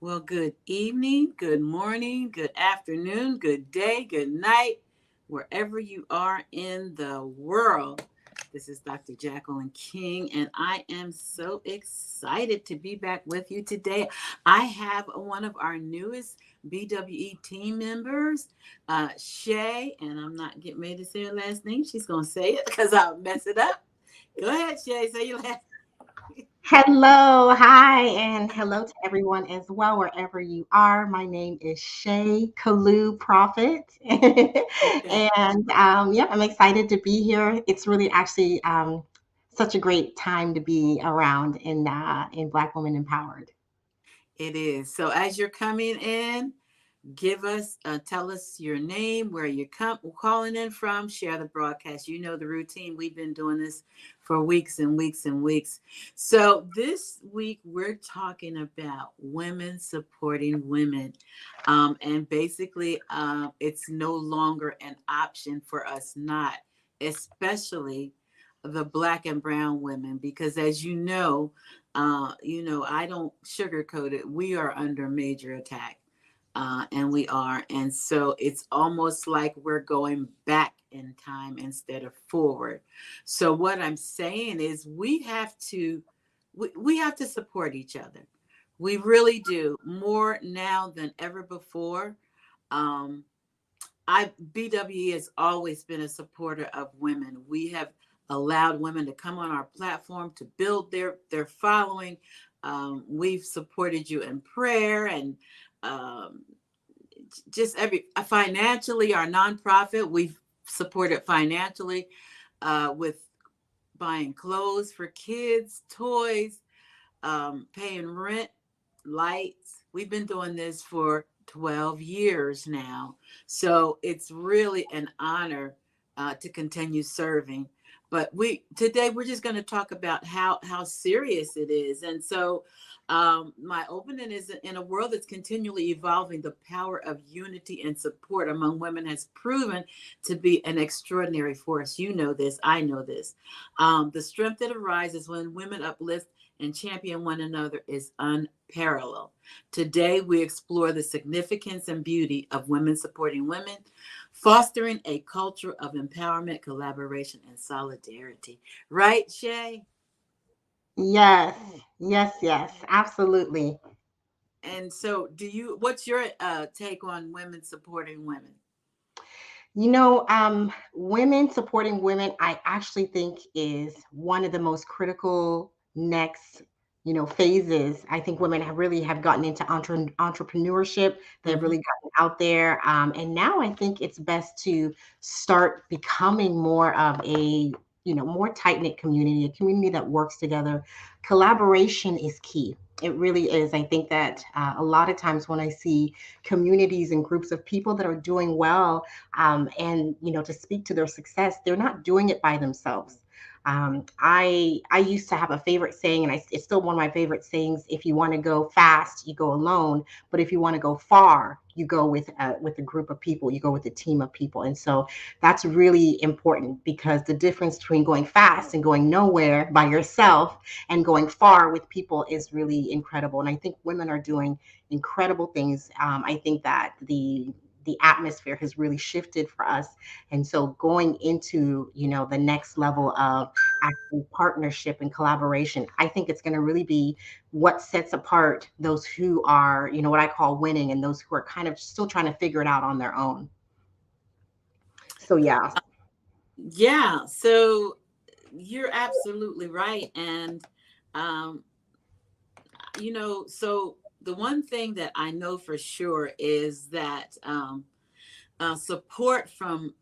Well, good evening, good morning, good afternoon, good day, good night, wherever you are in the world. This is Dr. Jacqueline King, and I am so excited to be back with you today. I have one of our newest BWE team members, Shay, and I'm not getting ready to say her last name. She's going to say it because I'll mess it up. Go ahead, Shay, say your last name. Hello, hi, and hello to everyone as well, wherever you are. My name is Shay Kalu Prophet. Okay. And I'm excited to be here. It's really actually such a great time to be around in Black Women Empowered. It is. So as you're coming in, tell us your name, where you're calling in from, share the broadcast. You know the routine. We've been doing this for weeks and weeks and weeks. So this week we're talking about women supporting women. And basically, it's no longer an option for us not, especially the Black and brown women, because as I don't sugarcoat it. We are under major attack, and we are. And so it's almost like we're going back in time instead of forward. So what I'm saying is we have to support each other. We really do, more now than ever before. Um, I BWE has always been a supporter of women. We have allowed women to come on our platform to build their following. We've supported you in prayer and um, just every financially. Our nonprofit, we've supported financially with buying clothes for kids, toys, paying rent, lights. We've been doing this for 12 years now. So it's really an honor to continue serving. But today we're just going to talk about how serious it is. And so my opening is, in a world that's continually evolving, the power of unity and support among women has proven to be an extraordinary force. You know this, I know this. The strength that arises when women uplift and champion one another is unparalleled. Today, we explore the significance and beauty of women supporting women, fostering a culture of empowerment, collaboration, and solidarity. Right, Shay? Yes, yes, absolutely. And so, what's your take on women supporting women? Women supporting women, I actually think is one of the most critical next, phases. I think women have gotten into entrepreneurship. They've Hmm. really gotten out there. And now I think it's best to start becoming more of more tight knit community, a community that works together. Collaboration is key. It really is. I think that a lot of times when I see communities and groups of people that are doing well, and to speak to their success, they're not doing it by themselves. I used to have a favorite saying, and it's still one of my favorite sayings: if you want to go fast, you go alone, but if you want to go far, you go with a group of people, you go with a team of people. And so that's really important, because the difference between going fast and going nowhere by yourself and going far with people is really incredible. And I think women are doing incredible things. I think that the atmosphere has really shifted for us. And so going into, the next level of actual partnership and collaboration, I think it's going to really be what sets apart those who are, what I call winning, and those who are kind of still trying to figure it out on their own. So yeah. Yeah. So you're absolutely right. And um, so the one thing that I know for sure is that support from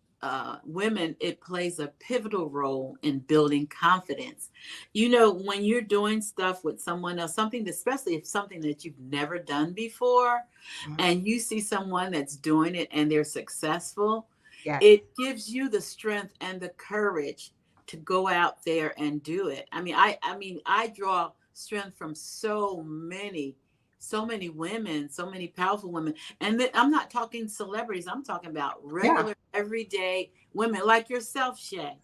women, it plays a pivotal role in building confidence. When you're doing stuff with someone else, something, especially if something that you've never done before, and you see someone that's doing it and they're successful, Yes. it gives you the strength and the courage to go out there and do it. I draw strength from so many women, so many powerful women. And I'm not talking celebrities, I'm talking about Yeah. regular, everyday women like yourself, Shay.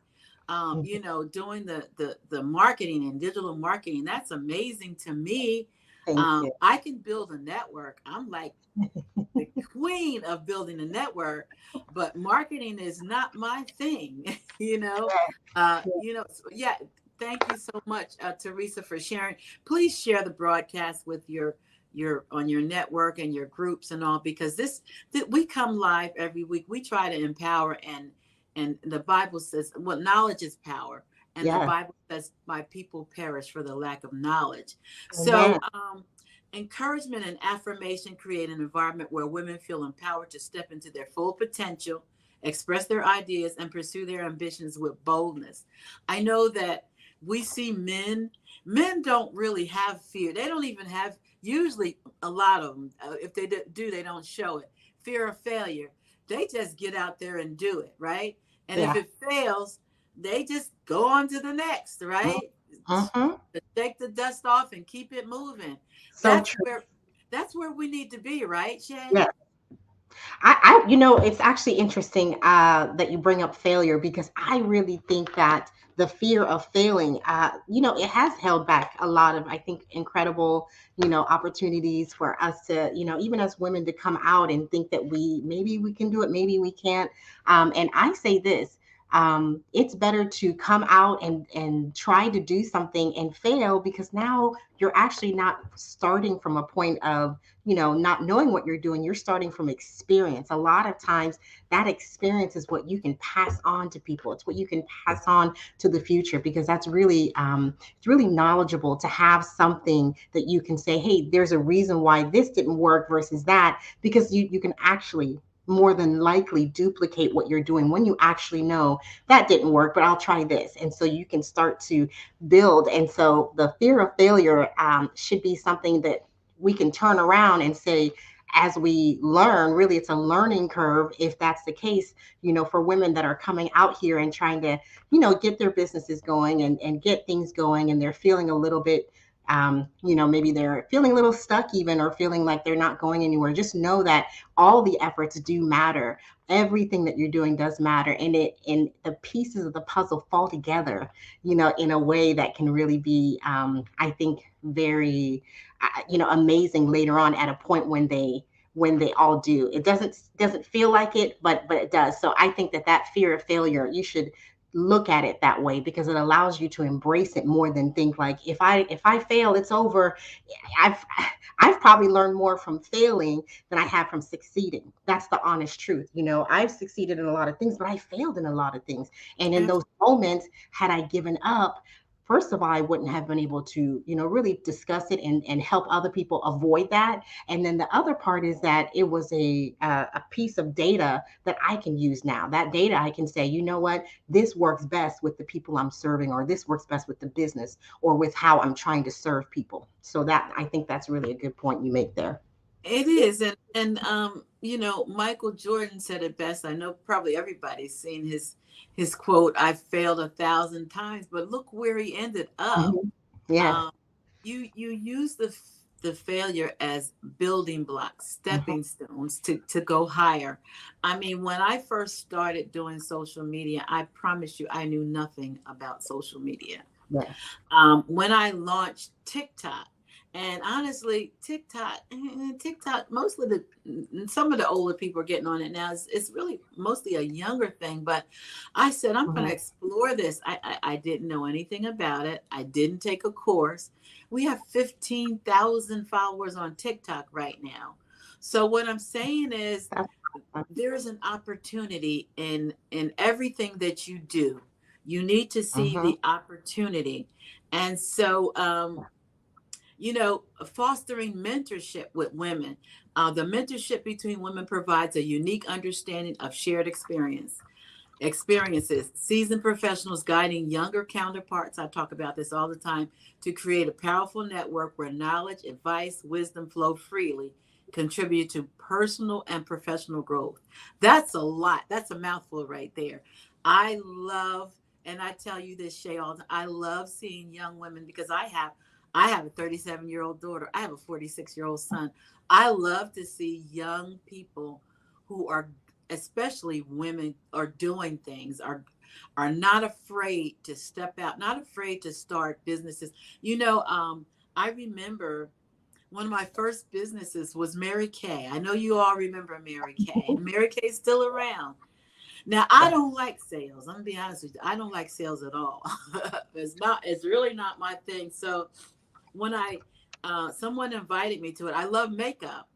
Doing the marketing and digital marketing. That's amazing to me. Thank you. I can build a network. I'm like the queen of building a network, but marketing is not my thing. you know, so yeah. Thank you so much, Teresa, for sharing. Please share the broadcast with your on your network and your groups and all, because we come live every week. We try to empower, and the Bible says, well, knowledge is power, and the Yes. Bible says, my people perish for the lack of knowledge. Amen. So encouragement and affirmation create an environment where women feel empowered to step into their full potential, express their ideas, and pursue their ambitions with boldness. I know that we see men don't really have fear. They don't even have, usually, a lot of them, if they do, they don't show it. Fear of failure. They just get out there and do it, right? And if Yeah. it fails, they just go on to the next, right? Mm-hmm. Shake the dust off and keep it moving. So That's true. where that's where we need to be, right, Shay? Yeah. It's actually interesting that you bring up failure because I really think that the fear of failing, it has held back a lot of, I think, incredible, opportunities for us to, even as women to come out and think that maybe we can do it, maybe we can't. And I say this, it's better to come out and try to do something and fail because now you're actually not starting from a point of not knowing what you're doing. You're starting from experience. A lot of times that experience is what you can pass on to people. It's what you can pass on to the future because that's really it's really knowledgeable to have something that you can say, hey, there's a reason why this didn't work versus that, because you can actually more than likely duplicate what you're doing when you actually know that didn't work, but I'll try this. And so you can start to build. And so the fear of failure should be something that we can turn around and say, as we learn, really it's a learning curve if that's the case, for women that are coming out here and trying to, get their businesses going and get things going, and they're feeling a little bit, maybe they're feeling a little stuck even, or feeling like they're not going anywhere. Just know that all the efforts do matter. Everything that you're doing does matter. And the pieces of the puzzle fall together, in a way that can really be, I think, very amazing later on at a point when they all do. It doesn't feel like it, but it does. So I think that fear of failure, you should look at it that way because it allows you to embrace it more than think like, if I fail, it's over. I've I've probably learned more from failing than I have from succeeding. That's the honest truth. I've succeeded in a lot of things, but I failed in a lot of things. And in those moments, had I given up, first of all, I wouldn't have been able to, really discuss it and help other people avoid that. And then the other part is that it was a piece of data that I can use now. That data I can say, you know what, this works best with the people I'm serving, or this works best with the business, or with how I'm trying to serve people. So that, I think that's really a good point you make there. It is, and Michael Jordan said it best. I know probably everybody's seen his quote, "I failed 1,000 times, but look where he ended up." Mhm. Yes. Um, you use the failure as building blocks, Mhm. stepping stones to go higher. I mean, when I first started doing social media, I promise you, I knew nothing about social media. Yes. When I launched TikTok. And honestly, TikTok, mostly some of the older people are getting on it now. It's really mostly a younger thing. But I said, I'm going to Mhm. explore this. I didn't know anything about it. I didn't take a course. We have 15,000 followers on TikTok right now. So what I'm saying is That's there's an opportunity in everything that you do. You need to see mhm. the opportunity. And so fostering mentorship with women. The mentorship between women provides a unique understanding of shared experiences, seasoned professionals guiding younger counterparts. I talk about this all the time, to create a powerful network where knowledge, advice, wisdom flow freely, contribute to personal and professional growth. That's a lot. That's a mouthful right there. I love, and I tell you this, Shay, all the, I love seeing young women, because I have a 37-year-old daughter. I have a 46-year-old son. I love to see young people who are, especially women, are doing things, are not afraid to step out, not afraid to start businesses. I remember one of my first businesses was Mary Kay. I know you all remember Mary Kay, and Mary Kay's still around. Now, I Yeah. don't like sales. I'm gonna be honest with you. I don't like sales at all. It's really not my thing. So when someone invited me to it, I love makeup,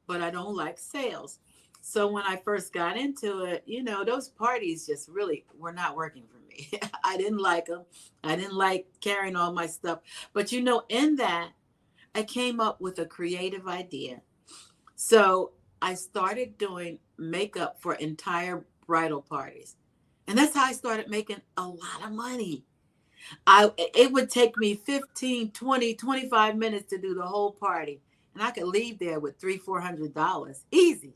but I don't like sales. So when I first got into it, those parties just really were not working for me. I didn't like them. I didn't like carrying all my stuff. But in that, I came up with a creative idea. So I started doing makeup for entire bridal parties. And that's how I started making a lot of money. It would take me 15, 20, 25 minutes to do the whole party. And I could leave there with $300-400. Easy,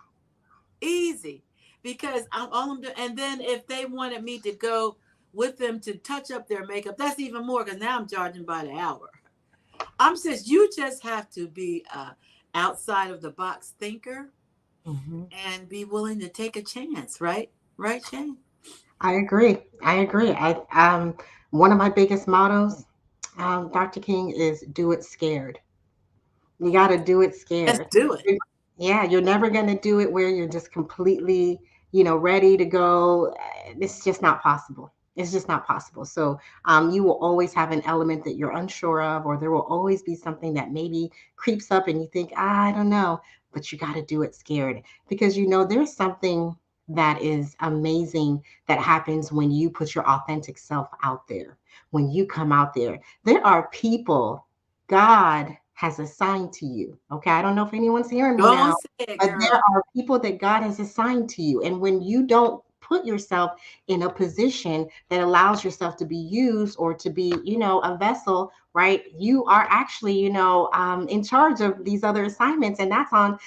easy. Because all I'm doing. And then if they wanted me to go with them to touch up their makeup, that's even more because now I'm charging by the hour. I'm says you just have to be outside of the box thinker Hmm. and be willing to take a chance, right? Right, Shane? I agree. I agree. One of my biggest mottos, Dr. King, is do it scared. You got to do it Let's scared. do it. Yeah, you're never going to do it where you're just completely, ready to go. It's just not possible. It's just not possible. So you will always have an element that you're unsure of, or there will always be something that maybe creeps up and you think, I don't know, but you got to do it scared because there's something that is amazing that happens when you put your authentic self out there. When you come out there, there are people God has assigned to you. Okay. I don't know if anyone's hearing Go me on, now, say it, but there girl. are people that God has assigned to you. And when you don't put yourself in a position that allows yourself to be used or to be, a vessel, right? You are actually, in charge of these other assignments. And that's on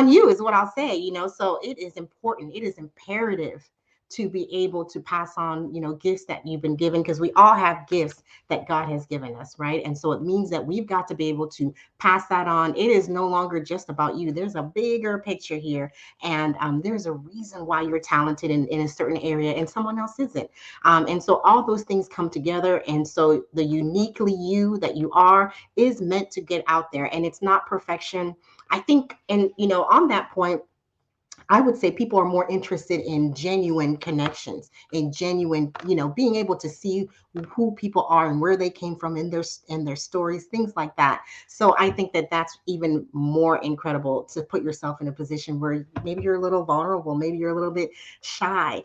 you, is what I'll say, So it is important. It is imperative to be able to pass on, gifts that you've been given, because we all have gifts that God has given us, right? And so it means that we've got to be able to pass that on. It is no longer just about you. There's a bigger picture here, and there's a reason why you're talented in a certain area and someone else isn't. And so all those things come together, and so the uniquely you that you are is meant to get out there, and it's not perfection. I think, and on that point, I would say people are more interested in genuine connections, in genuine, being able to see who people are and where they came from in their stories, things like that. So I think that that's even more incredible, to put yourself in a position where maybe you're a little vulnerable, maybe you're a little bit shy,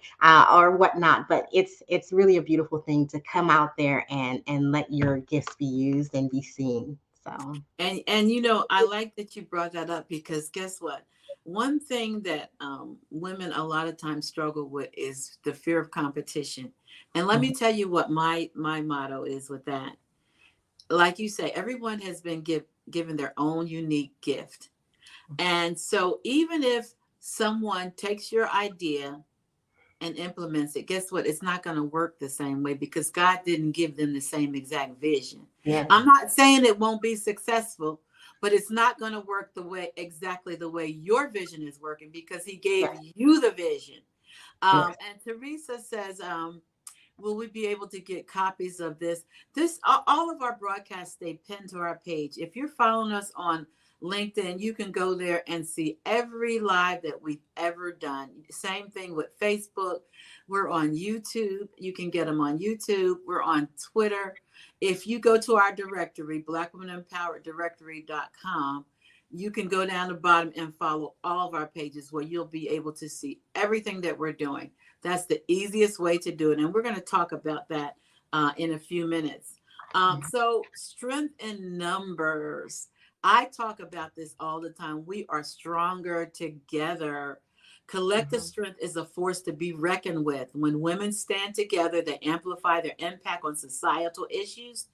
or whatnot. But it's really a beautiful thing to come out there and let your gifts be used and be seen. So. And I like that you brought that up because guess what? One thing that women a lot of times struggle with is the fear of competition. And let me Mhm. tell you what my motto is with that. Like you say, everyone has been given their own unique gift. And so even if someone takes your idea and implements it, guess what? It's not going to work the same way because God didn't give them the same exact vision. Yes. I'm not saying it won't be successful, but it's not going to work exactly the way your vision is working because He gave Yes. you the vision. Yes. And Teresa says, will we be able to get copies of this? All of our broadcasts stay pinned to our page. If you're following us on LinkedIn, you can go there and see every live that we've ever done. Same thing with Facebook. We're on YouTube. You can get them on YouTube. We're on Twitter. If you go to our directory, blackwomenempowereddirectory.com, you can go down the bottom and follow all of our pages where you'll be able to see everything that we're doing. That's the easiest way to do it. And we're going to talk about that in a few minutes. So, strength in numbers. I talk about this all the time. We are stronger together. Collective Mhm. strength is a force to be reckoned with. When women stand together, they amplify their impact on societal issues,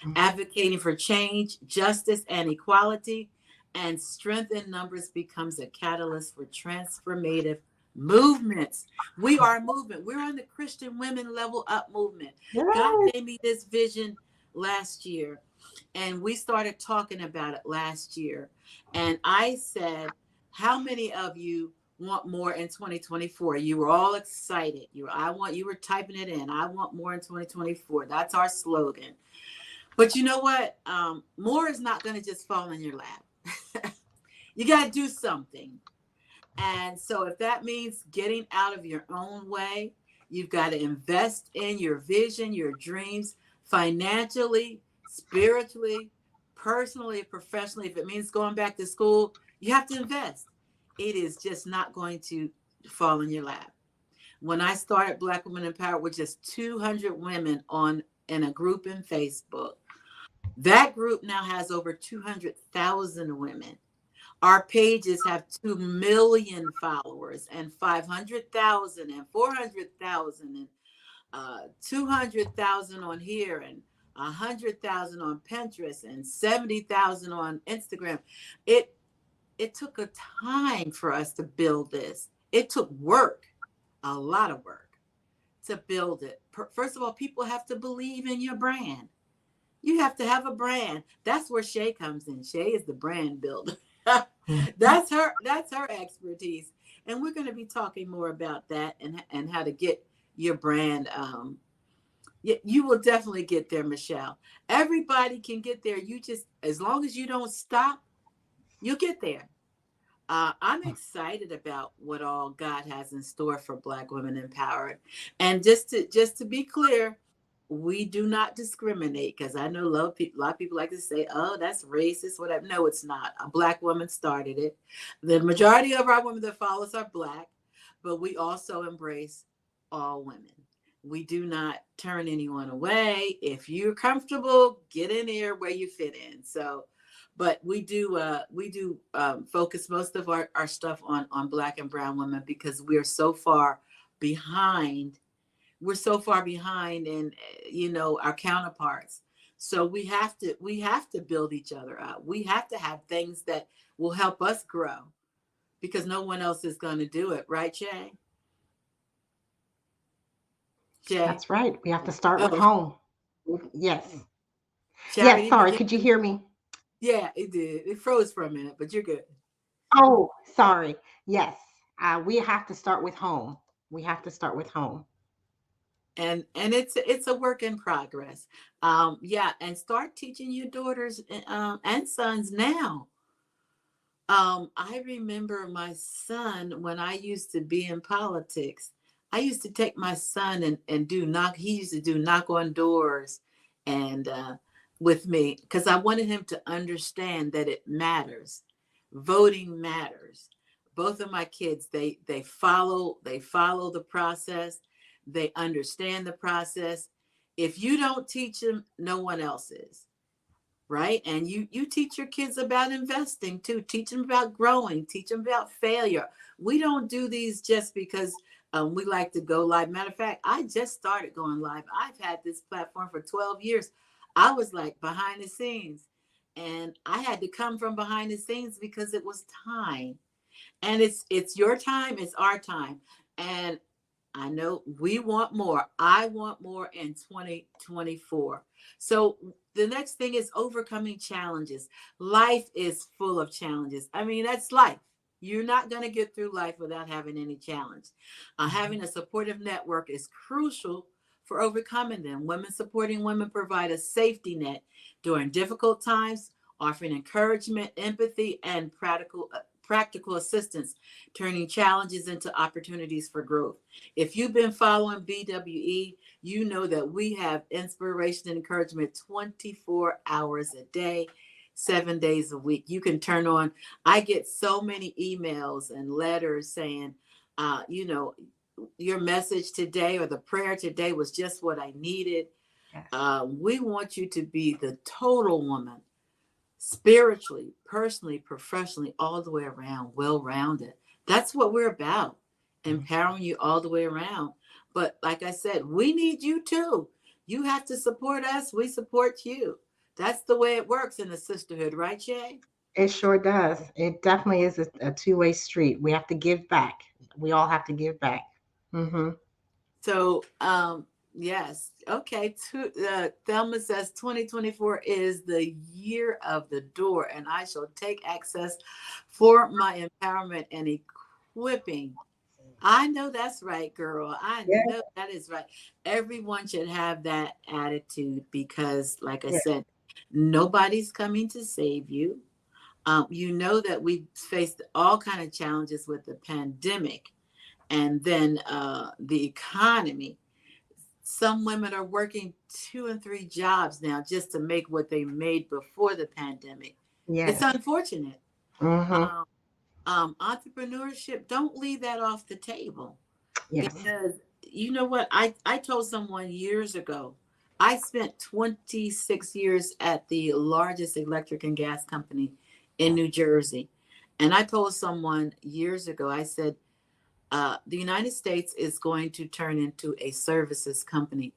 Mhm. advocating for change, justice, and equality. And strength in numbers becomes a catalyst for transformative movements. We are a movement. We're on the Christian Women Level Up movement. God Yes. gave me this vision last year, and we started talking about it last year. And I said, how many of you want more in 2024? You were all excited. You were typing it in. I want more in 2024. That's our slogan. But you know what? More is not going to just fall in your lap. You got to do something. And so if that means getting out of your own way, you've got to invest in your vision, your dreams, financially, spiritually, personally, professionally. If it means going back to school, you have to invest. It is just not going to fall in your lap. When I started Black Women Empowered with just 200 women on in a group in Facebook, that group now has over 200,000 women. Our pages have 2 million followers and 500,000 and 400,000 and 200,000 on here and 100,000 on Pinterest and 70,000 on Instagram. It it took a time for us to build this. It took work, a lot of work to build it. First of all, people have to believe in your brand. You have to have a brand. That's where Shay comes in. Shay is the brand builder. That's her expertise. And we're going to be talking more about that and how to get your brand. You will definitely get there, Michelle. Everybody can get there. You just, as long as you don't stop, you'll get there. I'm excited about what all God has in store for Black Women Empowered. And just to be clear, we do not discriminate because I know a lot of people like to say, "Oh, that's racist," whatever. No, it's not. A Black woman started it. The majority of our women that follow us are Black, but we also embrace all women. We do not turn anyone away. If you're comfortable, get in there where you fit in. So but we do focus most of our stuff on Black and brown women because we're so far behind. We're so far behind in our counterparts. So we have to build each other up. We have to have things that will help us grow because no one else is going to do it, right, Shay? Shay? That's right. We have to start with Oh, home. Yes. Yes. Charity, did Sorry. you? Could you hear me? Yeah, it did. It froze for a minute, but you're good. Oh, sorry. Yes. We have to start with home. We have to start with home. And it's a work in progress. Yeah, and start teaching your daughters and sons now. I remember my son when I used to be in politics. I used to take my son and do knock. He used to do knock on doors, and with me because I wanted him to understand that it matters. Voting matters. Both of my kids, they follow the process. They understand the process. If you don't teach them, no one else is, right? And you teach your kids about investing too. Teach them about growing. Teach them about failure. We don't do these just because we like to go live. Matter of fact, I just started going live. I've had this platform for 12 years. I was like behind the scenes, and I had to come from behind the scenes because it was time. And it's your time, it's our time. And I know we want more. I want more in 2024. So the next thing is overcoming challenges. Life is full of challenges. I mean, that's life. You're not going to get through life without having any challenge. Having a supportive network is crucial for overcoming them. Women supporting women provide a safety net during difficult times, offering encouragement, empathy, and practical assistance, turning challenges into opportunities for growth. If you've been following BWE, you know that we have inspiration and encouragement 24 hours a day, 7 days a week. You can turn on, I get so many emails and letters saying, you know, your message today or the prayer today was just what I needed. Yes. We want you to be the total woman, spiritually, personally, professionally, all the way around, well rounded. That's what we're about, empowering you all the way around. But like I said, we need you too. You have to support us, we support you. That's the way it works in the sisterhood, right, Shay? It sure does. It definitely is a two-way street. We have to give back. We all have to give back. Hmm. So, yes. Okay. Thelma says 2024 is the year of the door, and I shall take access for my empowerment and equipping I know that's right, girl. I Yeah, know that is right. Everyone should have that attitude because, like I yeah, said, nobody's coming to save you. You know that we faced all kind of challenges with the pandemic, and then the economy. Some women are working two and three jobs now just to make what they made before the pandemic. It's yes. unfortunate. Mm-hmm. Um, Entrepreneurship, don't leave that off the table, Yes. because you know what? I told someone years ago, I spent 26 years at the largest electric and gas company in New Jersey. And I told someone years ago, I said, the United States is going to turn into a services company.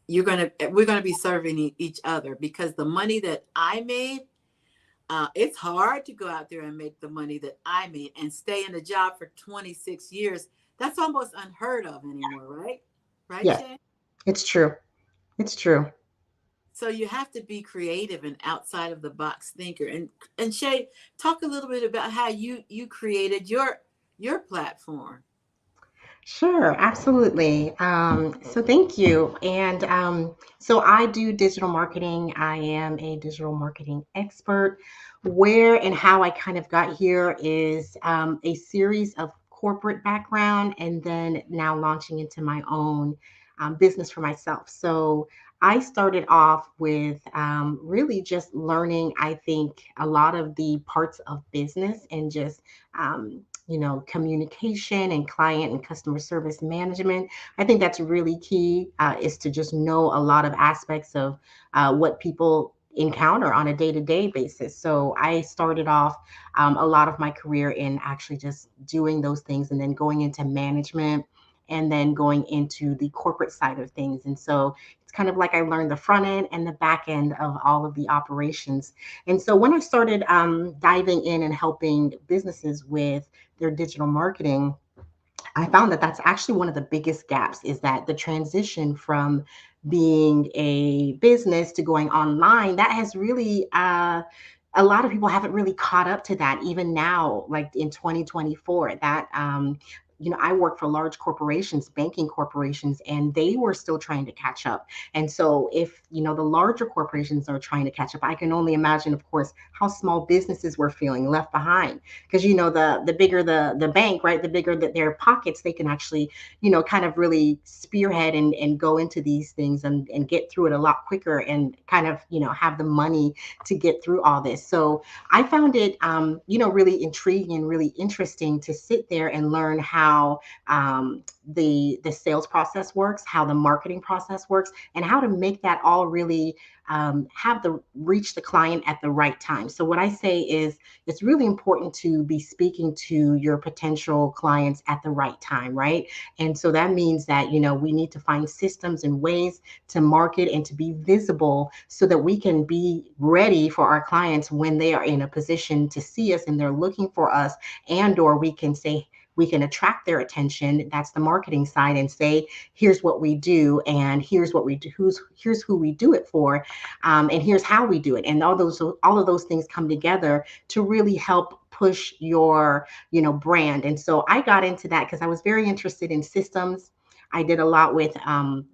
We're gonna be serving each other, because the money that I made, it's hard to go out there and make the money that I made and stay in a job for 26 years. That's almost unheard of anymore, right? Right, Yes. Shay? It's true. It's true. So you have to be creative and outside of the box thinker. And Shay, talk a little bit about how you created your platform. Sure, absolutely. So thank you. And so I do digital marketing. I am a digital marketing expert. Where and how I kind of got here is a series of corporate background and then now launching into my own business for myself. So I started off with really just learning, I think, a lot of the parts of business and just communication and client and customer service management. I think that's really key, is to just know a lot of aspects of what people encounter on a day-to-day basis. So I started off a lot of my career in actually just doing those things and then going into management and then going into the corporate side of things. And so it's kind of like I learned the front end and the back end of all of the operations. And so when I started diving in and helping businesses with their digital marketing, I found that that's actually one of the biggest gaps, is that the transition from being a business to going online, that has really a lot of people haven't really caught up to that even now, like in 2024. That I work for large corporations, banking corporations, and they were still trying to catch up. And so if the larger corporations are trying to catch up, I can only imagine, of course, how small businesses were feeling left behind. Because the bigger the bank, right, the bigger that their pockets, they can actually kind of really spearhead and go into these things and get through it a lot quicker and kind of have the money to get through all this. So I found it really intriguing and really interesting to sit there and learn how the sales process works, how the marketing process works, and how to make that all really have the reach the client at the right time. So what I say is, it's really important to be speaking to your potential clients at the right time, right? And so that means that we need to find systems and ways to market and to be visible so that we can be ready for our clients when they are in a position to see us and they're looking for us, and or we can attract their attention. That's the marketing side, and say, here's what we do, and here's what we do, here's who we do it for, and here's how we do it. And all of those things come together to really help push your brand. And so I got into that because I was very interested in systems. I did a lot with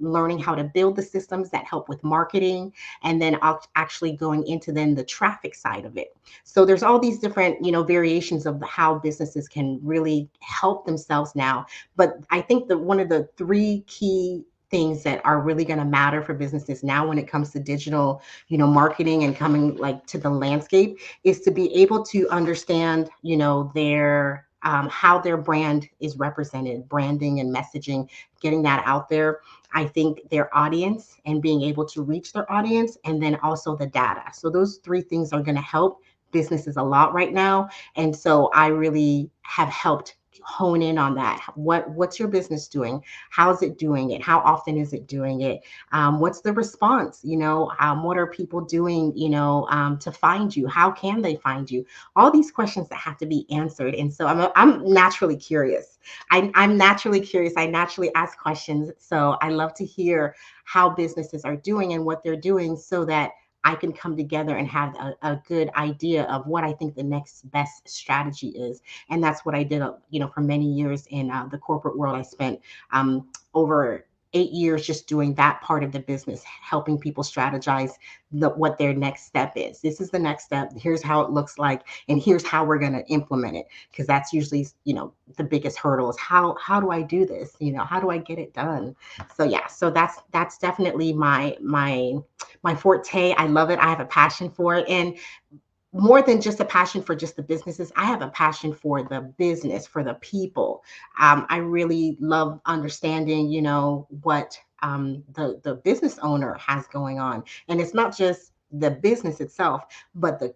learning how to build the systems that help with marketing, and then actually going into then the traffic side of it. So there's all these different variations of how businesses can really help themselves now. But I think that one of the three key things that are really going to matter for businesses now when it comes to digital marketing and coming like to the landscape, is to be able to understand their how their brand is represented, branding and messaging, getting that out there. I think their audience and being able to reach their audience, and then also the data. So those three things are going to help businesses a lot right now. And so I really have helped hone in on that. What's your business doing? How is it doing it? How often is it doing it? What's the response? What are people doing to find you? How can they find you? All these questions that have to be answered. And so I'm naturally curious. I'm naturally curious. I naturally ask questions. So I love to hear how businesses are doing and what they're doing, so that I can come together and have a good idea of what I think the next best strategy is. And that's what I did, for many years in the corporate world. I spent over 8 years just doing that part of the business, helping people strategize what their next step is. This is the next step. Here's how it looks like, and here's how we're going to implement it. Because that's usually, the biggest hurdle is how do I do this? How do I get it done? So yeah, so that's definitely my forte. I love it. I have a passion for it. And more than just a passion for just the businesses, I have a passion for the business, for the people. I really love understanding, what the business owner has going on, and it's not just the business itself, but the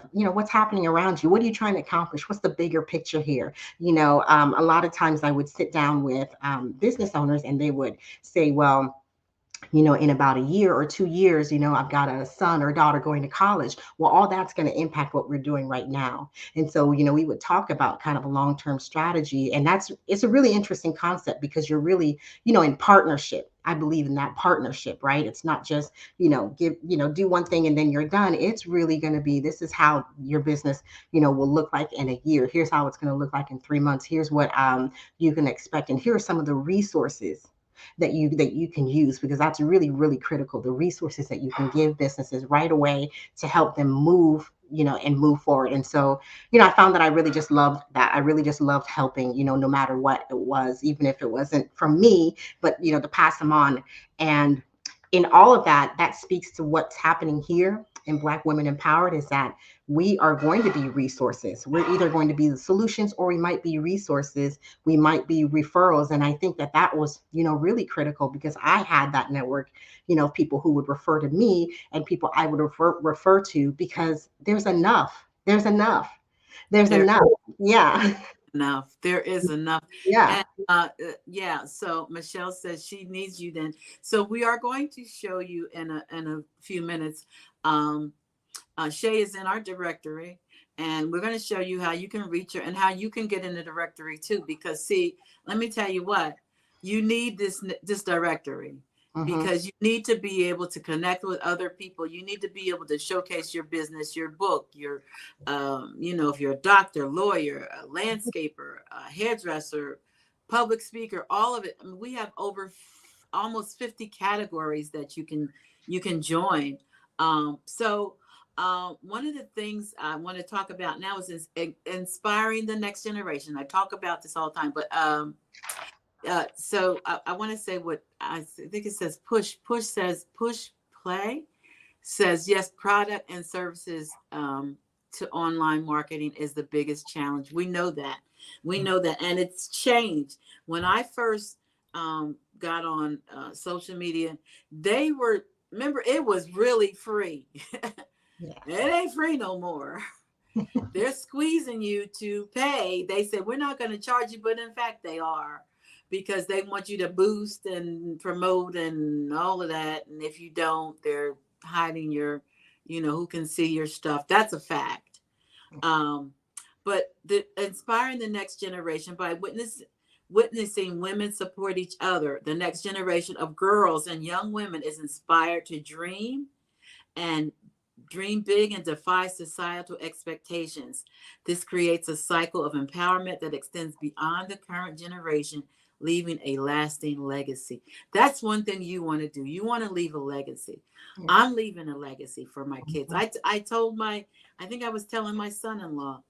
what's happening around you. What are you trying to accomplish? What's the bigger picture here? A lot of times I would sit down with business owners, and they would say, well, in about a year or 2 years, I've got a son or daughter going to college. Well, all that's going to impact what we're doing right now. And so, we would talk about kind of a long-term strategy. And it's a really interesting concept because you're really, in partnership. I believe in that partnership, right? It's not just, do one thing and then you're done. It's really going to be, this is how your business, will look like in a year. Here's how it's going to look like in 3 months. Here's what you can expect. And here are some of the resources that you can use, because that's really, really critical, the resources that you can give businesses right away to help them move, and move forward. And so, I found that I really just loved that. I really just loved helping, no matter what it was, even if it wasn't from me, but to pass them on. And in all of that, that speaks to what's happening here in Black Women Empowered, is that we are going to be resources. We're either going to be the solutions, or we might be resources. We might be referrals. And I think that was, really critical, because I had that network, of people who would refer to me and people I would refer to, because there's enough. There's enough. There's There enough. Yeah. enough. There is enough. Yeah. And yeah, so Michelle says she needs you then. So we are going to show you in a few minutes. Um, Shay is in our directory, and we're going to show you how you can reach her and how you can get in the directory too. Because see, let me tell you what, you need this directory, Hmm. because you need to be able to connect with other people. You need to be able to showcase your business, your book, your, if you're a doctor, lawyer, a landscaper, a hairdresser, public speaker, all of it. I mean, we have over almost 50 categories that you can join. One of the things I want to talk about now is inspiring the next generation. I talk about this all the time, but so I want to say what I think it says. Push says push play says yes. Product and services to online marketing is the biggest challenge. We know that. We know that, and it's changed. When I first got on social media, they were remember it was really free. It Yes. ain't free no more. They're squeezing you to pay. They said, we're not going to charge you, but in fact, they are, because they want you to boost and promote and all of that. And if you don't, they're hiding who can see your stuff. That's a fact. Um, but inspiring the next generation by witnessing women support each other. The next generation of girls and young women is inspired to and dream big and defy societal expectations. This creates a cycle of empowerment that extends beyond the current generation, leaving a lasting legacy. That's one thing you want to do. You want to leave a legacy. Yes. I'm leaving a legacy for my kids. Mhm. I think I was telling my son in law,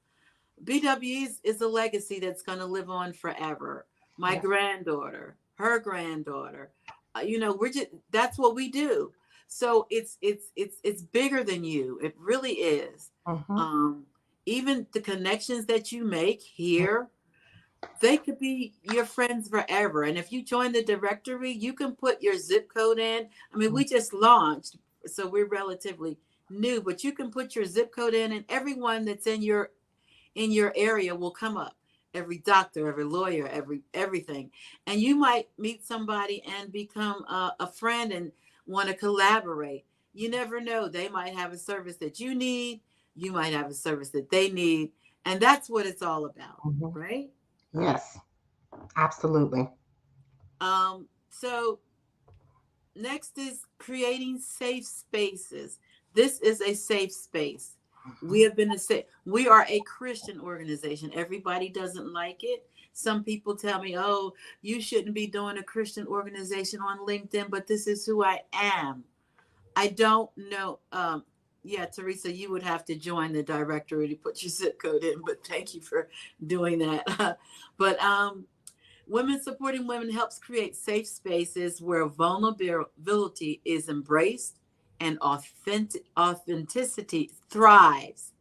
BW is a legacy that's going to live on forever. My Yes. granddaughter, her granddaughter, that's what we do. So it's bigger than you. It really is. Mhm. Um, Even the connections that you make here, they could be your friends forever. And if you join the directory, you can put your zip code in. I mean, Mhm. we just launched, so we're relatively new, but you can put your zip code in, and everyone that's in your area will come up. Every doctor, every lawyer, everything. And you might meet somebody and become a friend and want to collaborate. You never know, they might have a service that you need, you might have a service that they need, and that's what it's all about, Mhm. right? Yes. Absolutely. So next is creating safe spaces. This is a safe space. We have been a safe. We are a Christian organization. Everybody doesn't like it. Some people tell me, "Oh, you shouldn't be doing a Christian organization on LinkedIn," but this is who I am. I don't know. Yeah, Teresa, you would have to join the directory to put your zip code in, but thank you for doing that. But Women Supporting Women helps create safe spaces where vulnerability is embraced and authenticity thrives.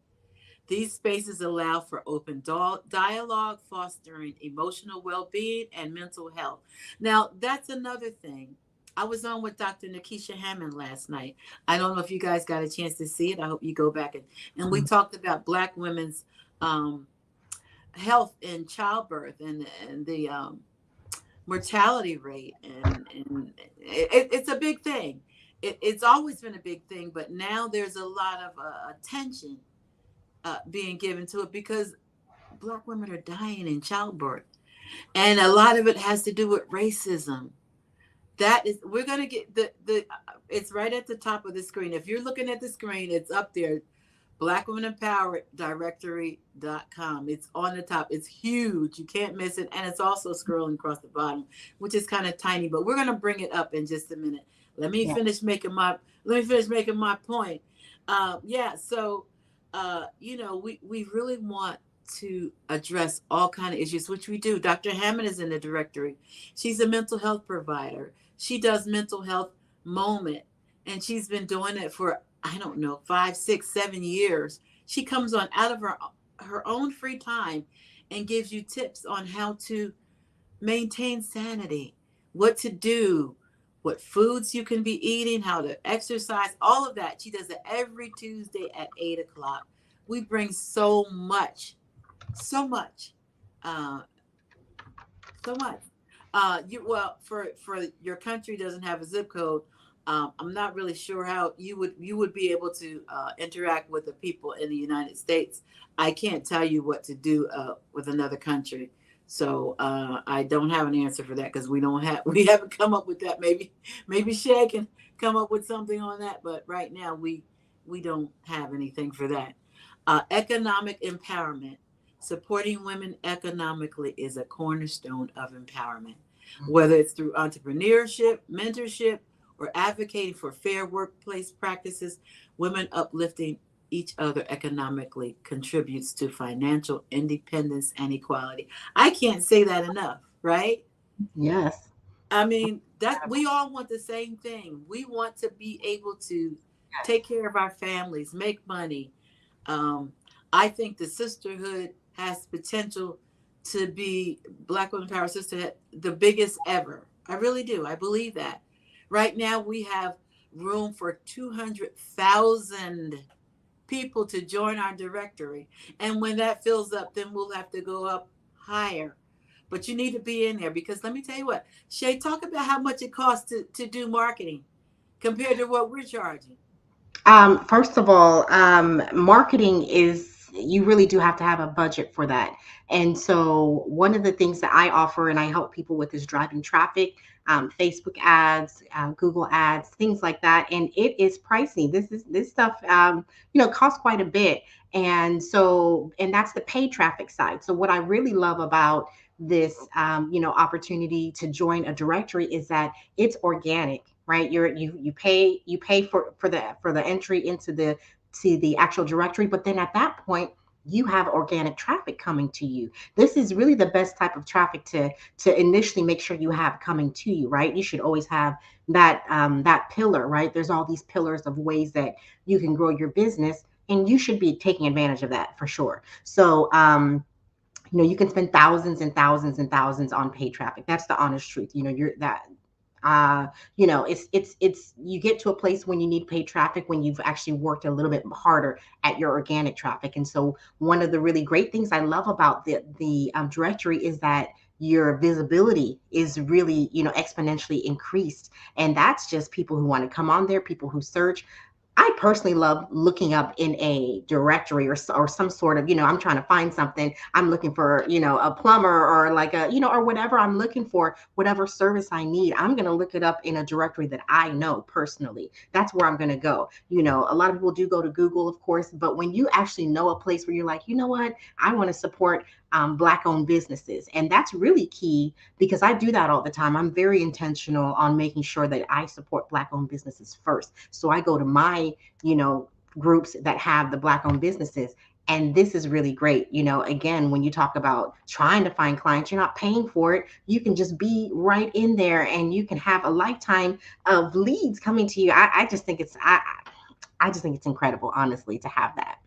These spaces allow for open dialogue, fostering emotional well being and mental health. Now, that's another thing. I was on with Dr. Nikisha Hammond last night. I don't know if you guys got a chance to see it. I hope you go back and we talked about Black women's um, health in childbirth and the mortality rate. And it's a big thing. It's always been a big thing, but now there's a lot of attention being given to it because Black women are dying in childbirth, and a lot of it has to do with racism. That is, we're gonna get the. It's right at the top of the screen. If you're looking at the screen, it's up there. Black Women Empowered Directory.com. It's on the top. It's huge. You can't miss it. And it's also scrolling across the bottom, which is kind of tiny, but we're gonna bring it up in just a minute. Let me Yeah. finish making my let me finish making my point. Yeah, so we really want to address all kind of issues, which we do. Dr. Hammond is in the directory. She's a mental health provider. She does mental health moment, and she's been doing it for, I don't know, 5, 6, 7 years. She comes on out of her own free time and gives you tips on how to maintain sanity, what to do, what foods you can be eating, how to exercise, all of that. She does it every Tuesday at 8 o'clock. We bring so much, uh, so much. For your country doesn't have a zip code. I'm not really sure how you would be able to interact with the people in the United States. I can't tell you what to do with another country, so I don't have an answer for that because we haven't come up with that. Maybe Shay can come up with something on that, but right now we don't have anything for that. Economic empowerment. Supporting women economically is a cornerstone of empowerment, whether it's through entrepreneurship, mentorship, or advocating for fair workplace practices. Women uplifting each other economically contributes to financial independence and equality. I can't say that enough, right? Yes. I mean, that we all want the same thing. We want to be able to take care of our families, make money. Um, I think the sisterhood has potential to be Black Women Power Sisterhood, the biggest ever. I really do. I believe that. Right now, we have room for 200,000 people to join our directory. And when that fills up, then we'll have to go up higher. But you need to be in there because let me tell you what, Shay, talk about how much it costs to do marketing compared to what we're charging. First of all, marketing is, you really do have to have a budget for that. And so, one of the things that I offer and I help people with is driving traffic, Facebook ads, Google ads, things like that. And it is pricey. This stuff, costs quite a bit. And so, and that's the paid traffic side. So, what I really love about this, opportunity to join a directory is that it's organic, right? You pay for the entry into the to the actual directory, but then at that point you have organic traffic coming to you. This is really the best type of traffic to initially make sure you have coming to you, right? You should always have that pillar, right? There's all these pillars of ways that you can grow your business, and you should be taking advantage of that for sure. So you can spend thousands and thousands and thousands on paid traffic. That's the honest truth. You're that it's you get to a place when you need paid traffic when you've actually worked a little bit harder at your organic traffic. And so one of the really great things I love about the directory is that your visibility is really exponentially increased, and that's just people who want to come on there, people who search. I personally love looking up in a directory or some sort of, I'm trying to find something. I'm looking for, a plumber or like a, or whatever I'm looking for, whatever service I need. I'm going to look it up in a directory that I know personally. That's where I'm going to go. A lot of people do go to Google, of course, but when you actually know a place where you're like, you know what, I want to support Black owned businesses. And that's really key because I do that all the time. I'm very intentional on making sure that I support Black owned businesses first. So I go to my, you know, groups that have the Black owned businesses. And this is really great. Again, when you talk about trying to find clients, you're not paying for it. You can just be right in there and you can have a lifetime of leads coming to you. I just think I just think it's incredible, honestly, to have that.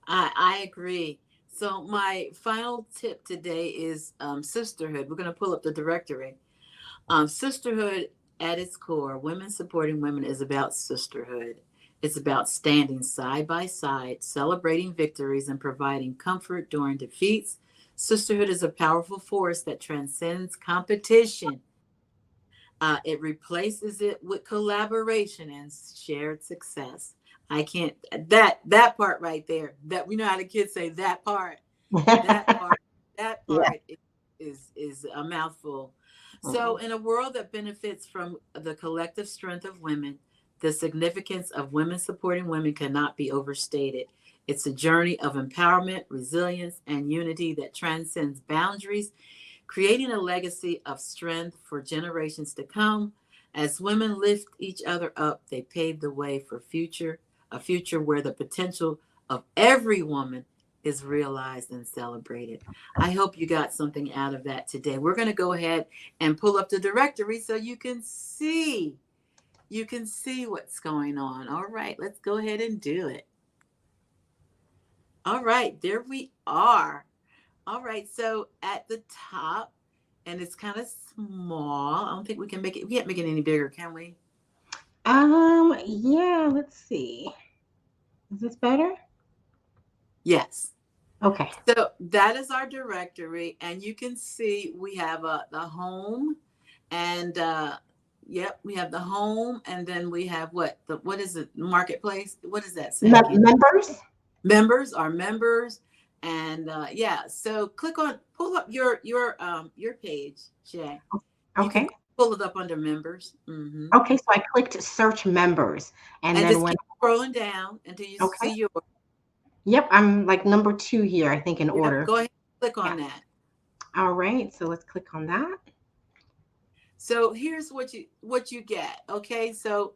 I agree. So my final tip today is sisterhood. We're going to pull up the directory. Sisterhood at its core, women supporting women is about sisterhood. It's about standing side by side, celebrating victories, and providing comfort during defeats. Sisterhood is a powerful force that transcends competition. It replaces it with collaboration and shared success. I can't that part right there. That we know how the kids say that part. That part that Yeah. part is a mouthful. So Mhm. in a world that benefits from the collective strength of women, the significance of women supporting women cannot be overstated. It's a journey of empowerment, resilience, and unity that transcends boundaries, creating a legacy of strength for generations to come. As women lift each other up, they pave the way for a future where the potential of every woman is realized and celebrated. I hope you got something out of that today. We're going to go ahead and pull up the directory so you can see what's going on. All right, let's go ahead and do it. All right, there we are. All right, so at the top, and it's kind of small. I don't think we can't make it any bigger, can we? Yeah, let's see. Is this better? Yes. Okay. So that is our directory, and you can see we have the home, and yep, we have the home, and then we have what is it? Marketplace. What does that say? I can't. Members? Members are members, and yeah. So pull up your page, Shay. You can Okay. pull it up under members. Okay, so I clicked search members and And then just when keep scrolling down until you okay. see your. Yep, I'm like number 2 here, I think in Yep, order. go ahead and click Yeah. on that. All right, so let's click on that. So here's what you get. Okay, so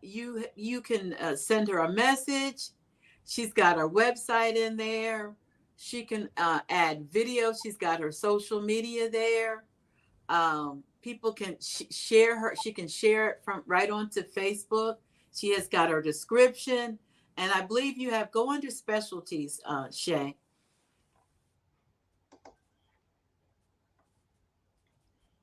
you can send her a message. She's got her website in there. She can add video. She's got her social media there. People can share her. She can share it from right onto Facebook. She has got her description, and I believe you have go under specialties, Shay.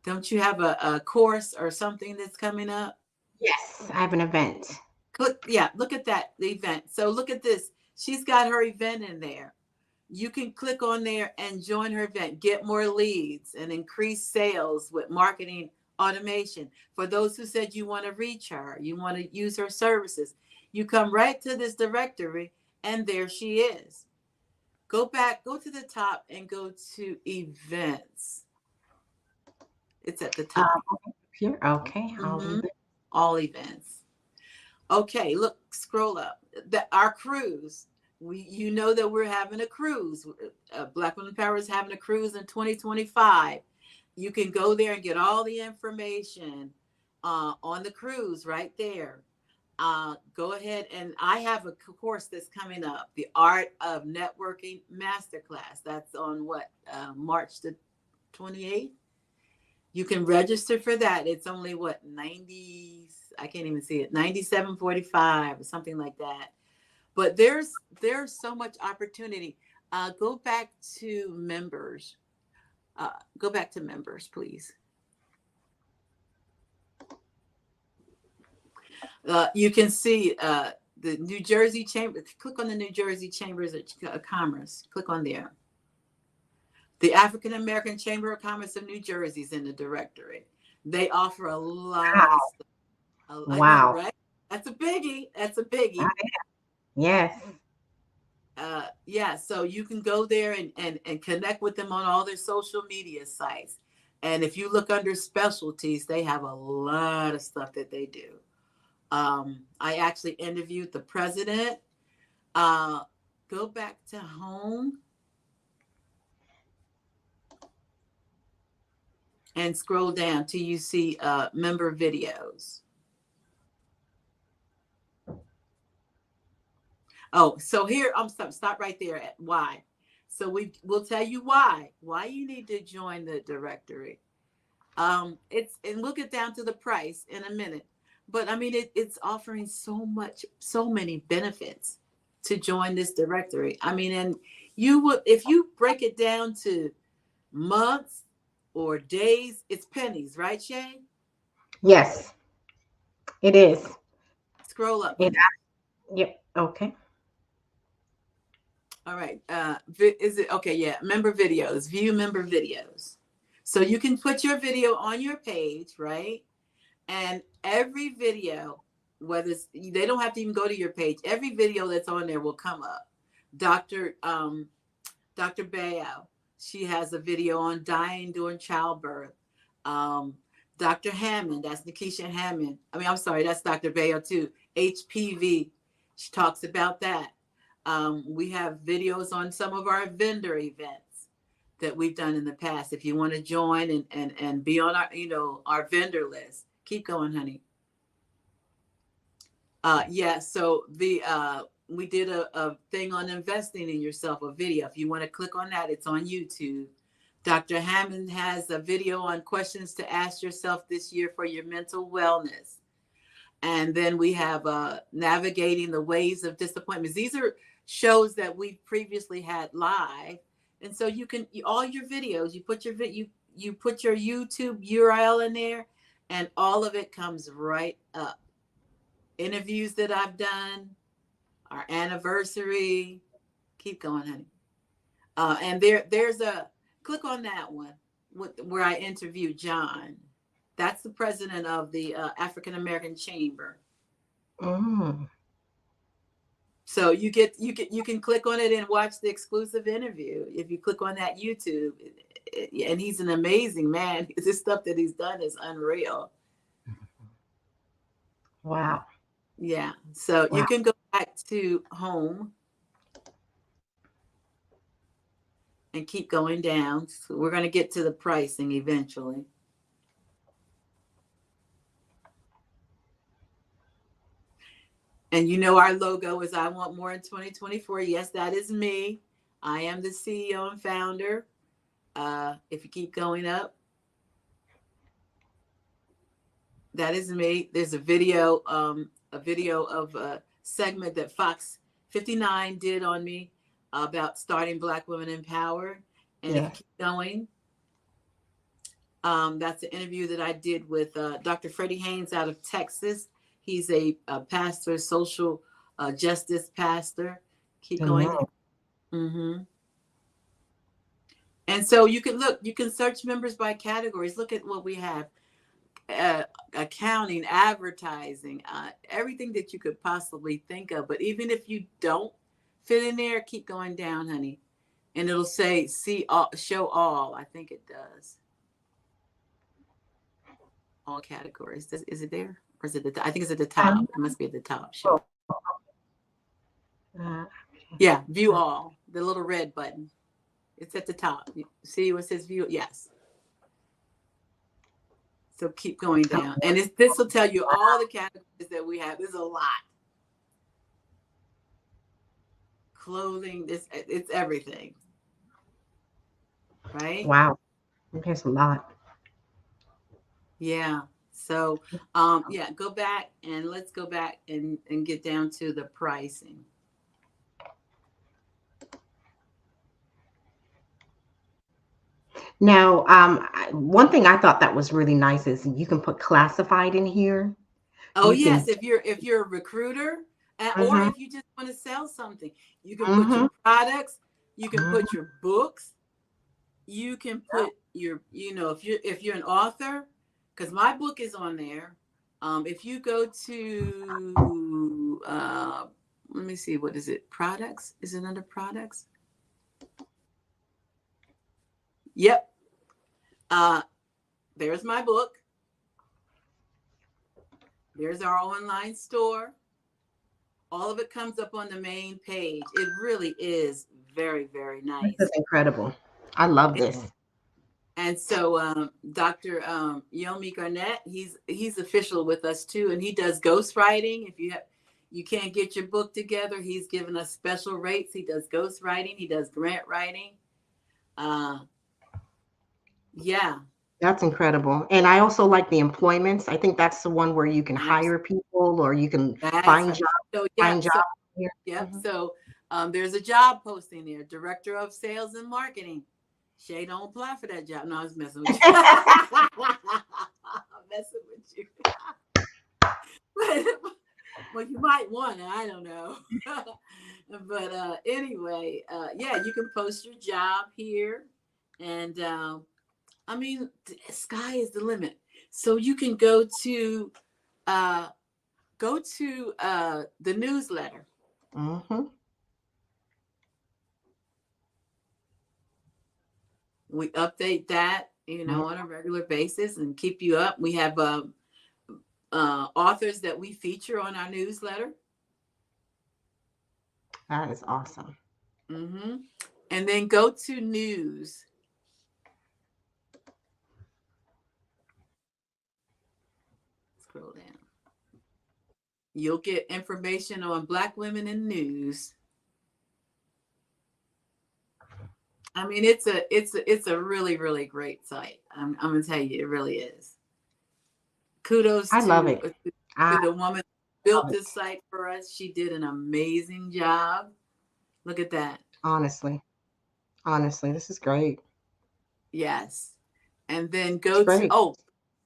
Don't you have a course or something that's coming up? Yes, I have an event. Click, yeah, look at that, the event. So look at this. She's got her event in there. You can click on there and join her event, get more leads and increase sales with marketing automation. For those who said you want to reach her, you want to use her services, you come right to this directory and there she is. Go to the top and go to events. It's at the top. Here. Okay, I'll Mhm. leave it. All events. Okay, look, scroll up. Our cruise. You know that we're having a cruise. Black Women Power is having a cruise in 2025. You can go there and get all the information on the cruise right there. Go ahead, and I have a course that's coming up, the Art of Networking Masterclass. That's on March the 28th. You can register for that. It's only 90, I can't even see it, 97.45 or something like that. But there's so much opportunity. Go back to members. Go back to members, please. You can see the New Jersey Chamber. Click on the New Jersey Chambers of Commerce. Click on there. The African American Chamber of Commerce of New Jersey is in the directory. They offer a lot of stuff. I know, Wow. right? That's a biggie. That's a Ah, biggie. yes. Yeah, so you can go there and connect with them on all their social media sites. And if you look under specialties, they have a lot of stuff that they do. I actually interviewed the president. Uh, Go back to home and scroll down till you see member videos. Oh, so here I'm stop right there at why. So we'll tell you why you need to join the directory. It's and we'll get down to the price in a minute. But I mean it's offering so much, so many benefits to join this directory. I mean, and you would if you break it down to months or days, it's pennies, right, Shay? Yes, it is. Scroll up, It, honey. yep. Okay. All right. Is it okay? Yeah. Member videos, view member videos. So you can put your video on your page, right? And every video, whether it's, they don't have to even go to your page. Every video that's on there will come up. Dr. Dr. Bayo, she has a video on dying during childbirth. Um, Dr. Hammond, that's Nikisha Hammond. I mean, I'm sorry, that's Dr. Bayo too. HPV, she talks about that. We have videos on some of our vendor events that we've done in the past. If you want to join and be on our, our vendor list, keep going, honey. Yeah, so the we did a thing on investing in yourself, a video. If you want to click on that, it's on YouTube. Dr. Hammond has a video on questions to ask yourself this year for your mental wellness. And then we have navigating the waves of disappointments. These are shows that we've previously had live, and so you can all your videos. You put your YouTube URL in there, and all of it comes right up. Interviews that I've done, our anniversary. Keep going, honey. And there's a click on that one where I interviewed John. That's the president of the African American Chamber. Mm. So you can click on it and watch the exclusive interview if you click on that YouTube. And he's an amazing man. This stuff that he's done is unreal. Wow. Yeah. So you Wow. can go back to home and keep going down. So we're going to get to the pricing eventually. And our logo is I want more in 2024. Yes, that is me. I am the CEO and founder. If you keep going up, that is me. There's a video of a segment that Fox 59 did on me about starting Black women in power. And if you Yeah. keep going, that's an interview that I did with Dr. Freddie Haynes out of Texas. He's a pastor, social justice pastor. Keep going. Amen. Mm-hmm. And so you can search members by categories. Look at what we have. Accounting, advertising, everything that you could possibly think of. But even if you don't fit in there, keep going down, honey. And it'll say see all, show all. I think it does. All categories. Is it there? Or is it I think it's at the top. It must be at the top. Show. Uh, Yeah, view all. The little red button. It's at the top. You see what says view? Yes. So keep going down. And this will tell you all the categories that we have. There's a lot. Clothing, it's everything. Right? wow. There's a lot. Yeah. So yeah, go back and let's go back and get down to the pricing. Now, one thing I thought that was really nice is you can put classified in here. Oh You yes, can. if you're a recruiter, or Mm-hmm, if you just want to sell something, you can put mm-hmm, your products, you can mm-hmm. put your books, you can put your if you're an author, because my book is on there. If you go to, let me see, what is it? Products? Is it under products? Yep. Uh, there's my book. There's our online store. All of it comes up on the main page. It really is very, very This is nice. incredible. I love It, this. and so Dr. Yomi Garnett, he's official with us too, and he does ghostwriting. If you can't get your book together, he's given us special rates. He does ghostwriting. He does grant writing. Uh, yeah, That's incredible. And I also like the employments. I think that's the one where you can abs- hire people or you can that's find right. jobs, So find yeah, jobs so here. yep. Mhm. So there's a job posting there, director of sales and marketing. Shay, don't apply for that job. No, I was messing with you. I'm messing with you. Well, you might want to. I don't know. But anyway, yeah, you can post your job here, and I mean, the sky is the limit. So you can uh, go to the newsletter. Mhm. We update that, Mhm. on a regular basis and keep you up. We have authors that we feature on our newsletter. That is awesome. Hmm. And then go to news. Scroll down. You'll get information on Black women in news. I mean, it's a really really great site. I'm gonna tell you, it really is. Kudos I love to it. I the woman who built love it. this site for us. She did an amazing job. Look at that. Honestly. Honestly, this is great. Yes. And then It's go to, great. oh,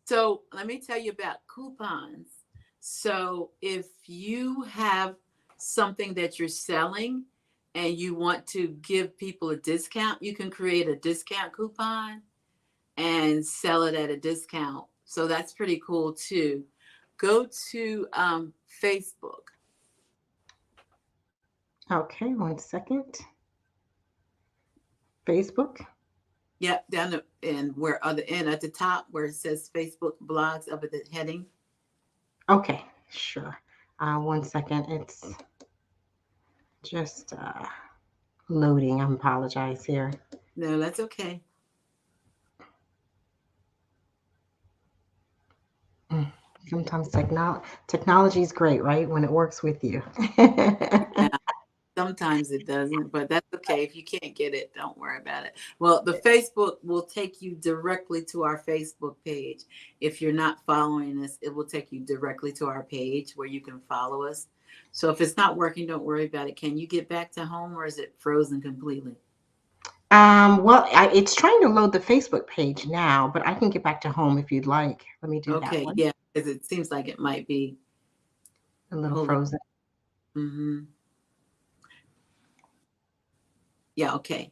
so let me tell you about coupons. So if you have something that you're selling and you want to give people a discount, you can create a discount coupon and sell it at a discount. So that's pretty cool too. Go to Facebook. Okay, one second. Facebook. Yep, down the and where other end at the top where it says Facebook blogs up at the heading. Okay, sure. One second. It's just loading. I apologize here. No, that's okay. Mm. Sometimes technology is great, right? When it works with you. Yeah. Sometimes it doesn't, but that's okay. If you can't get it, don't worry about it. Well, the Facebook will take you directly to our Facebook page. If you're not following us, it will take you directly to our page where you can follow us. So if it's not working, don't worry about it. Can you get back to home or is it frozen completely? It's trying to load the Facebook page now, but I can get back to home if you'd like. Let me do that Okay, one. yeah, because it seems like it might be. A little Hold on. frozen. Hmm. Yeah, okay.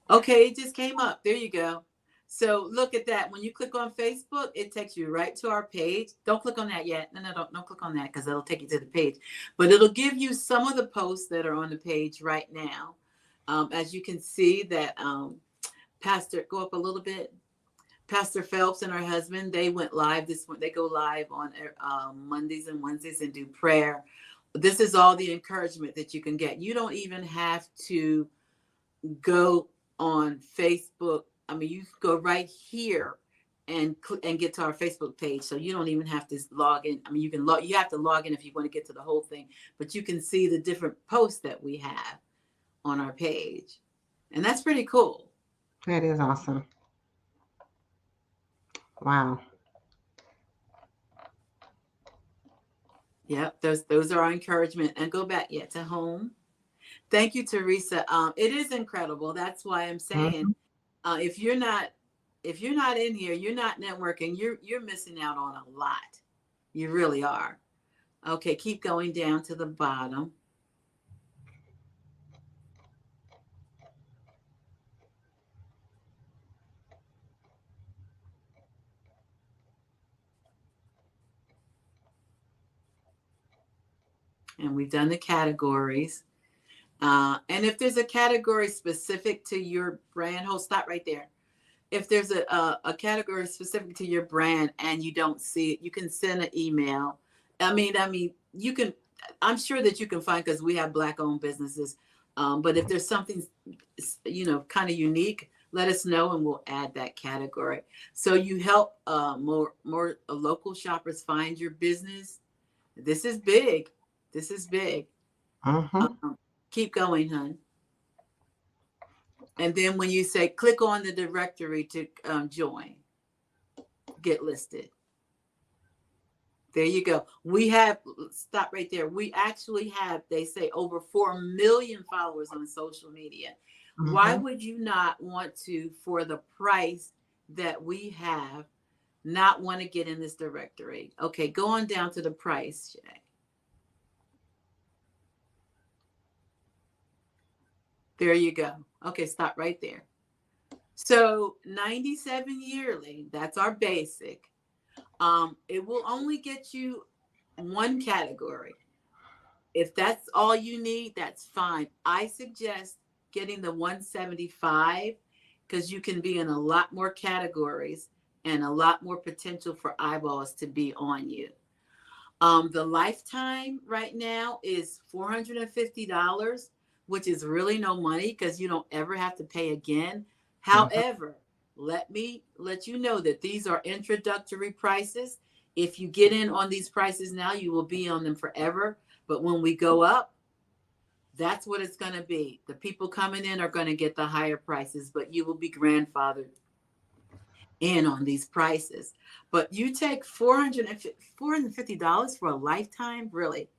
Okay, it just came up. There you go. So look at that. When you click on Facebook, it takes you right to our page. Don't click on that yet. No, no, don't click on that because it'll take you to the page. But it'll give you some of the posts that are on the page right now. As you can see that Pastor, go up a little bit. Pastor Phelps and her husband, they went live this one. They go live on Mondays and Wednesdays and do prayer. This is all the encouragement that you can get. You don't even have to go on Facebook. I mean, you can go right here and get to our Facebook page. So you don't even have to log in. I mean, you have to log in if you want to get to the whole thing, but you can see the different posts that we have on our page. And that's pretty cool. That is awesome. Wow. Yep, those are our encouragement. And go back yet to home. Thank you, Teresa. It is incredible. That's why I'm saying, Mhm. if you're not in here, you're not networking. You're missing out on a lot. You really are. Okay, keep going down to the bottom. and we've done the categories. And if there's a category specific to your brand, hold, stop right there. If there's a category specific to your brand and you don't see it, you can send an email. I mean, you can. I'm sure that you can find, because we have Black-owned businesses. But if there's something, kind of unique, let us know and we'll add that category. So you help more local shoppers find your business. This is big. This is big. Mm-hmm. Um, Keep going, hun. And then when you say click on the directory to join, get listed. There you go. We have, stop right there. We actually have, they say, over 4 million followers on social media. Why Mm-hmm. would you not want to, for the price that we have, not want to get in this directory? Okay, go on down to the price, Shay. There you go. Okay, stop right there. So 97 yearly, that's our basic. It will only get you one category. If that's all you need, that's fine. I suggest getting the 175, because you can be in a lot more categories and a lot more potential for eyeballs to be on you. The lifetime right now is $450, which is really no money because you don't ever have to pay again. Mm-hmm. However, let me let you know that these are introductory prices. If you get in on these prices now, you will be on them forever. But when we go up, that's what it's going to be. The people coming in are going to get the higher prices, but you will be grandfathered in on these prices. But you take $450 for a lifetime, really,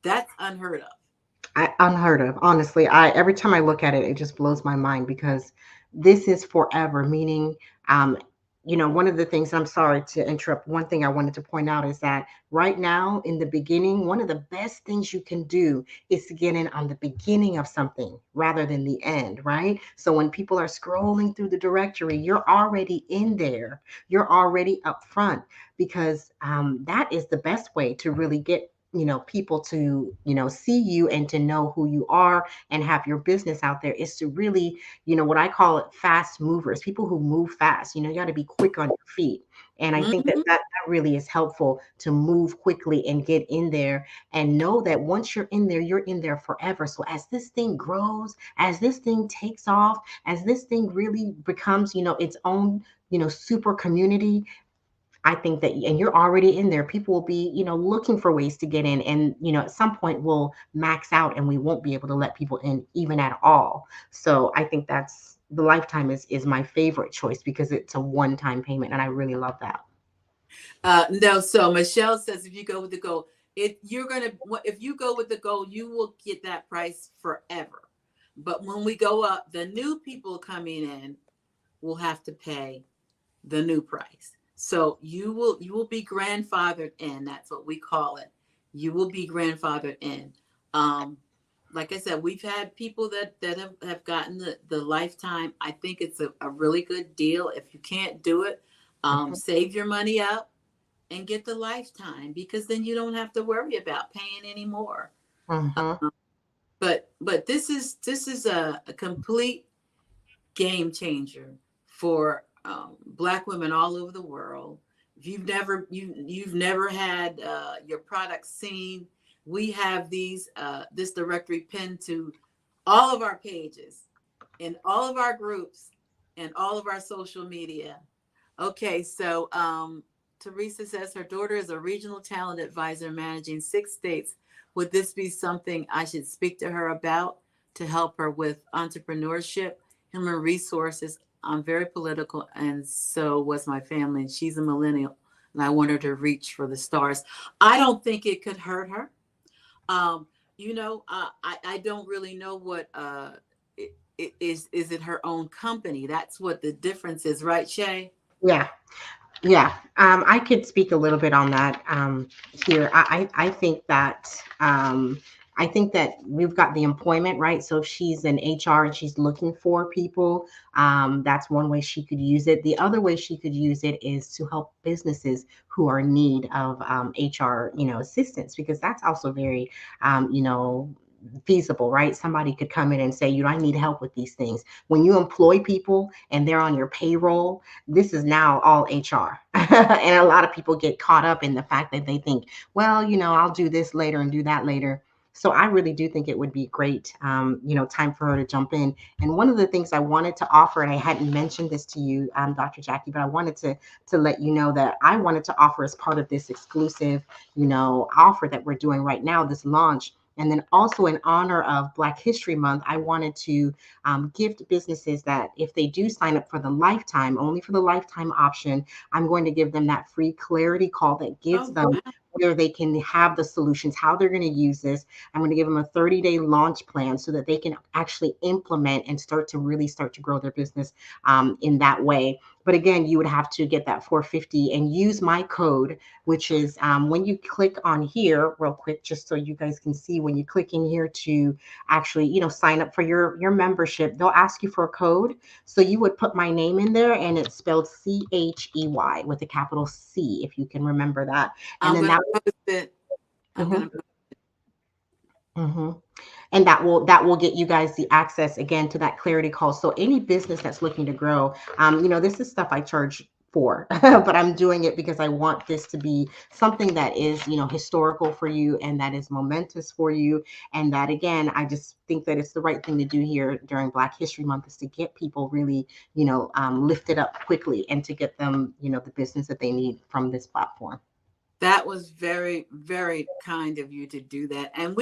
that's unheard of. Unheard of. Honestly, I every time I look at it, it just blows my mind because this is forever. Meaning, um, one of the things. I'm sorry to interrupt. One thing I wanted to point out is that right now, in the beginning, one of the best things you can do is to get in on the beginning of something rather than the end. Right. So when people are scrolling through the directory, you're already in there. You're already up front because that is the best way to really get people to see you and to know who you are and have your business out there is to really what I call it fast movers, people who move fast. You got to be quick on your feet, and I think that Mhm. that really is helpful to move quickly and get in there and know that once you're in there forever. So as this thing grows, as this thing takes off, as this thing really becomes its own super community, I think that, and you're already in there, people will be, looking for ways to get in. And, at some point we'll max out and we won't be able to let people in even at all. So I think that's the lifetime is my favorite choice because it's a one-time payment. And I really love that. No, so Michelle says if you go with the gold, if you go with the gold, you will get that price forever. But when we go up, the new people coming in will have to pay the new price. So you will be grandfathered in. That's what we call it. You will be grandfathered in. Um, like I said, we've had people that have gotten the lifetime. I think it's a really good deal. If you can't do it, Mhm, save your money up and get the lifetime, because then you don't have to worry about paying anymore. mhm, But this is a complete game changer for Black women all over the world. If you've never had your products seen, we have this directory pinned to all of our pages, in all of our groups, and all of our social media. Okay, so Teresa says her daughter is a regional talent advisor managing 6 states. Would this be something I should speak to her about to help her with entrepreneurship, human resources? I'm very political, and so was my family. And she's a millennial, and I want her to reach for the stars. I don't think it could hurt her. Um, I don't really know what is it her own company? That's what the difference is, right, Shay? yeah. Yeah, I could speak a little bit on that here. I think that I think that we've got the employment, right? So if she's in HR and she's looking for people, that's one way she could use it. The other way she could use it is to help businesses who are in need of HR, assistance, because that's also very, feasible, right? Somebody could come in and say, I need help with these things. When you employ people and they're on your payroll, this is now all HR. And a lot of people get caught up in the fact that they think, well, I'll do this later and do that later. So I really do think it would be great, time for her to jump in. And one of the things I wanted to offer, and I hadn't mentioned this to you, Dr. Jackie, but I wanted to let you know that I wanted to offer as part of this exclusive, offer that we're doing right now, this launch. And then also in honor of Black History Month, I wanted to gift businesses that if they do sign up for the lifetime, only for the lifetime option, I'm going to give them that free clarity call that gives Oh, them wow. where they can have the solutions, how they're going to use this. I'm going to give them a 30-day launch plan so that they can actually implement and start to grow their business in that way. But again, you would have to get that 450 and use my code, which is when you click on here, real quick, just so you guys can see, when you click in here to actually, sign up for your membership, they'll ask you for a code. So you would put my name in there, and it's spelled CHEY with a capital C, if you can remember that. And I'm then going to that post it. I'm going will. to post. Mhm. And that will get you guys the access again to that clarity call. So any business that's looking to grow, this is stuff I charge for, but I'm doing it because I want this to be something that is, historical for you and that is momentous for you. And that again, I just think that it's the right thing to do here during Black History Month, is to get people really, lifted up quickly and to get them, the business that they need from this platform. That was very, very kind of you to do that. And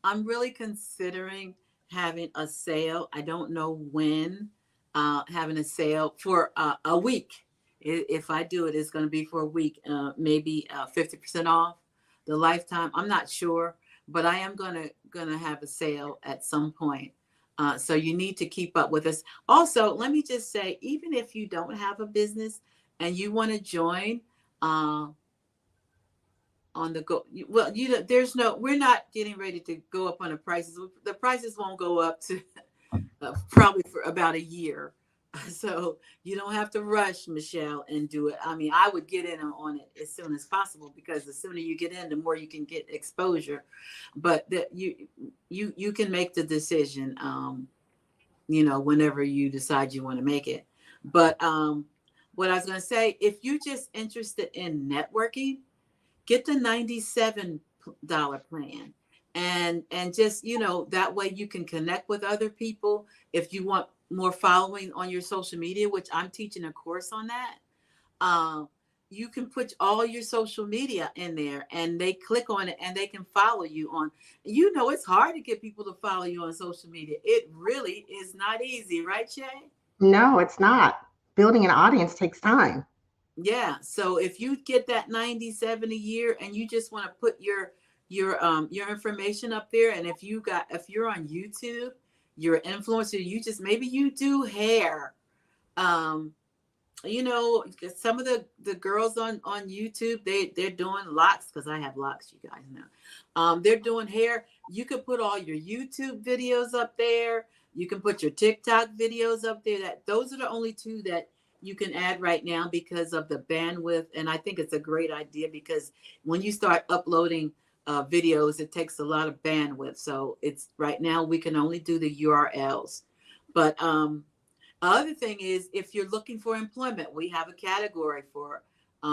I'm really considering having a sale. I don't know when, having a sale for a week. If I do it, it's going to be for a week, maybe 50% off the lifetime. I'm not sure, but I am gonna have a sale at some point. So you need to keep up with us. Also, let me just say, even if you don't have a business and you want to join, uh, on the go, well, there's no, we're not getting ready to go up on the prices. The prices won't go up to probably for about a year. So you don't have to rush, Michelle, and do it. I mean, I would get in on it as soon as possible, because the sooner you get in, the more you can get exposure. But that you can make the decision, whenever you decide you want to make it. But what I was going to say, if you're just interested in networking, get the $97 plan, and just, that way you can connect with other people. If you want more following on your social media, which I'm teaching a course on that, um, you can put all your social media in there, and they click on it and they can follow you on. It's hard to get people to follow you on social media. It really is not easy, right, Shay? No, it's not. Building an audience takes time. Yeah. So if you get that 97 a year, and you just want to put your information up there, and if you're on YouTube, you're an influencer, you just, maybe you do hair. Um, some of the girls on YouTube, they're doing locks, because I have locks, you guys know. They're doing hair. You could put all your YouTube videos up there. You can put your TikTok videos up there. Those are the only two that you can add right now because of the bandwidth. And I think it's a great idea, because when you start uploading videos, it takes a lot of bandwidth. So it's right now we can only do the URLs. But other thing is, if you're looking for employment, we have a category for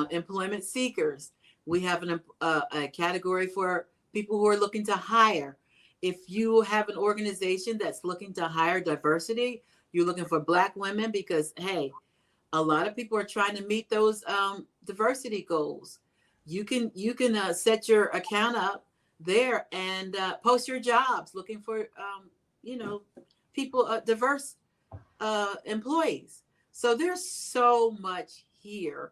employment seekers. We have a category for people who are looking to hire. If you have an organization that's looking to hire diversity, you're looking for Black women, because, hey, a lot of people are trying to meet those diversity goals. You can set your account up there and post your jobs, looking for you know people, diverse employees. So there's so much here.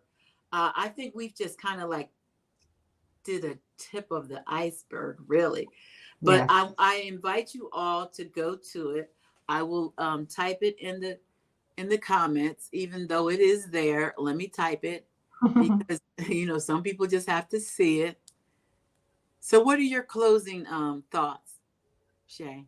I think we've just kind of like did a tip of the iceberg, really. But Yes. I invite you all to go to it. I will type it in the comments, even though it is there. Let me type it, because some people just have to see it. So, what are your closing thoughts, Shay?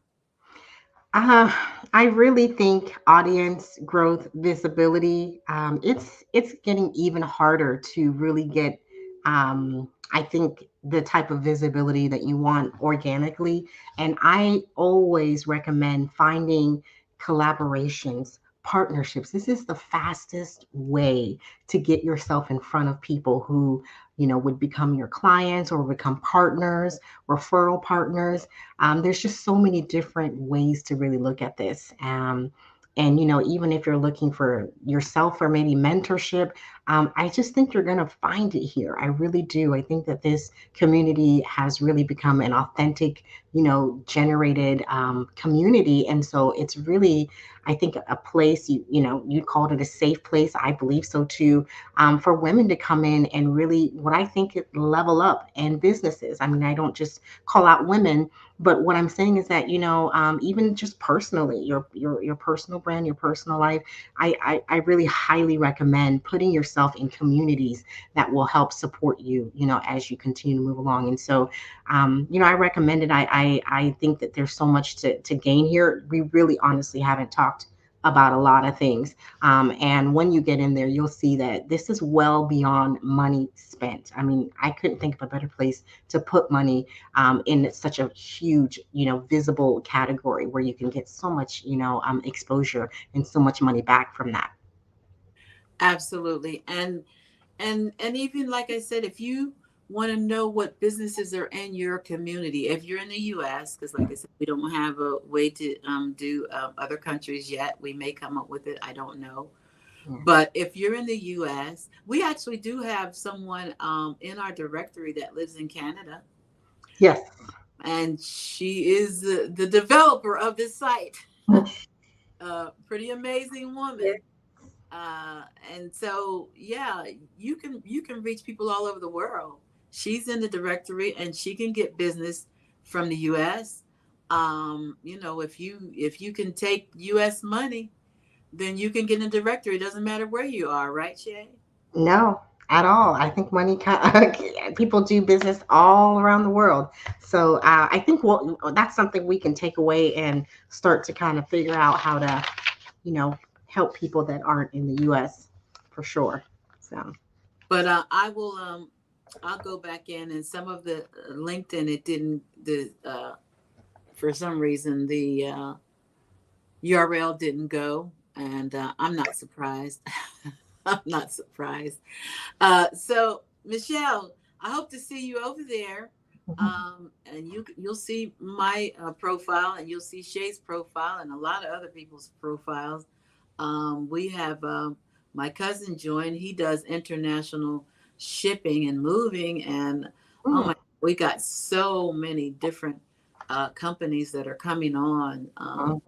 Uh, I really think audience growth, visibility, it's getting even harder to really get. I think the type of visibility that you want organically, and I always recommend finding collaborations, partnerships. This is the fastest way to get yourself in front of people who would become your clients or become partners, referral partners. There's just so many different ways to really look at this. And even if you're looking for yourself or maybe mentorship, I just think you're going to find it here. I really do. I think that this community has really become an authentic, generated community. And so it's really, I think, a place, you called it a safe place. I believe so too, for women to come in and really, what I think, level up, and businesses. I mean, I don't just call out women, but what I'm saying is that, even just personally, your personal brand, your personal life, I really highly recommend putting yourself in communities that will help support you, as you continue to move along. And so, I recommend it. I think that there's so much to gain here. We really honestly haven't talked about a lot of things. And when you get in there, you'll see that this is well beyond money spent. I mean, I couldn't think of a better place to put money, in such a huge, visible category where you can get so much, exposure and so much money back from that. Absolutely. And even like I said, if you want to know what businesses are in your community, if you're in the U.S., because like I said, we don't have a way to do other countries yet. We may come up with it. I don't know. Yeah. But if you're in the U.S., we actually do have someone in our directory that lives in Canada, Yes. and she is the developer of this site. Pretty amazing Yeah. woman. uh and so yeah, you can reach people all over the world. She's in the directory and she can get business from the US. If you can take US money, then you can get in the directory. It doesn't matter where you are, right, Shay? No, at all. I think money, people do business all around the world. So I think that's something we can take away and start to kind of figure out how to, you know, help people that aren't in the U.S. for sure. So. But I'll go back in, and some of the LinkedIn, it didn't, the for some reason the URL didn't go, and I'm not surprised. I'm not surprised. So Michelle, I hope to see you over there. And you'll see my profile, and you'll see Shay's profile, and a lot of other people's profiles. We have my cousin joined. He does international shipping and moving, and oh Mm, my, we got so many different companies that are coming on. mhm.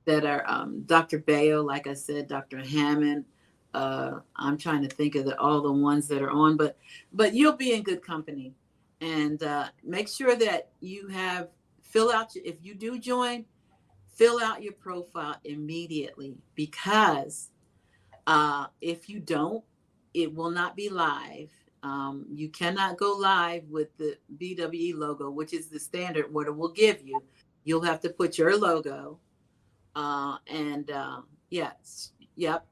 That are Dr. Bayo, like I said, Dr. Hammond. I'm trying to think of all the ones that are on, but you'll be in good company, and make sure that you have fill out if you do join, fill out your profile immediately, because if you don't, it will not be live. You cannot go live with the BWE logo, which is the standard. What it will give you, you'll have to put your logo, and yes, yep.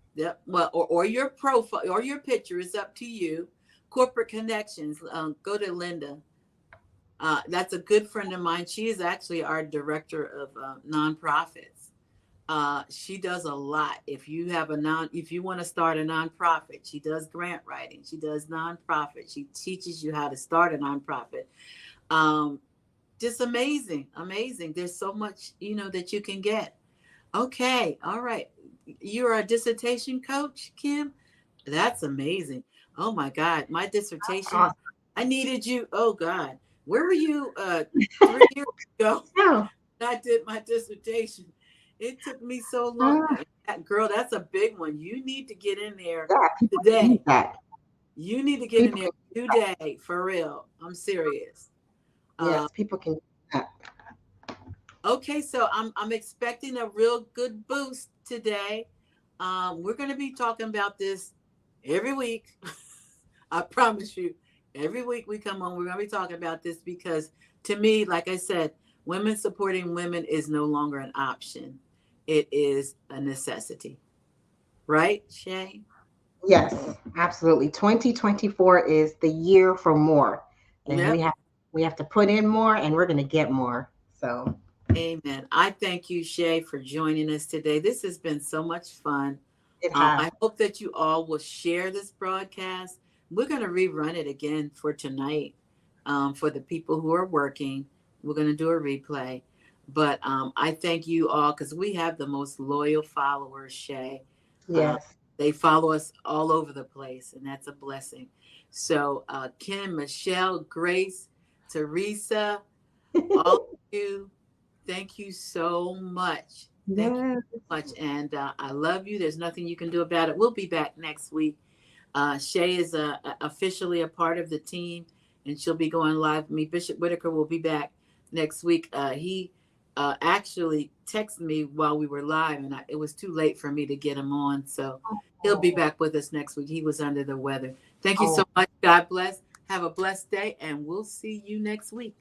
Well, or your profile or your picture is up to you. Corporate connections. Go to Linda. That's a good friend of mine. She is actually our director of nonprofits. She does a lot. If you want to start a nonprofit, she does grant writing. She does nonprofit. She teaches you how to start a nonprofit. Um, just amazing, amazing. There's so much that you can get. Okay, all right. You're a dissertation coach, Kim? That's amazing. Oh my God, my dissertation. Awesome. I needed you. Oh God, where were you 3 years ago? Yeah. I did my dissertation. It took me so long. Ah, Girl, that's a big one. You need to get in there yeah. People can use today. that. You need to get in People there can. today, for real. I'm serious. Uh, Yes. People can use that. Okay, so I'm expecting a real good boost today. We're going to be talking about this every week. I promise you, Every week we come on, we're going to be talking about this because to me, like I said, women supporting women is no longer an option. It is a necessity. Right, Shay? Yes, absolutely. 2024 is the year for more. And Yep. we have to put in more and we're going to get more. So, Amen. I thank you, Shay, for joining us today. This has been so much fun. it has. I hope that you all will share this broadcast. We're going to rerun it again for tonight for the people who are working. We're going to do a replay. But I thank you all because we have the most loyal followers, Shay. Uh, Yes. they follow us all over the place, and that's a blessing. So, Kim, Michelle, Grace, Teresa, all of you, thank you so much. Thank you Yes. so much. And I love you. There's nothing you can do about it. We'll be back next week. Shay is officially a part of the team, and she'll be going live with me. Bishop Whitaker will be back next week. He actually texted me while we were live, and it was too late for me to get him on. So he'll be Oh, back with us next week. He was under the weather. Thank you oh, so much. God bless. Have a blessed day, and we'll see you next week.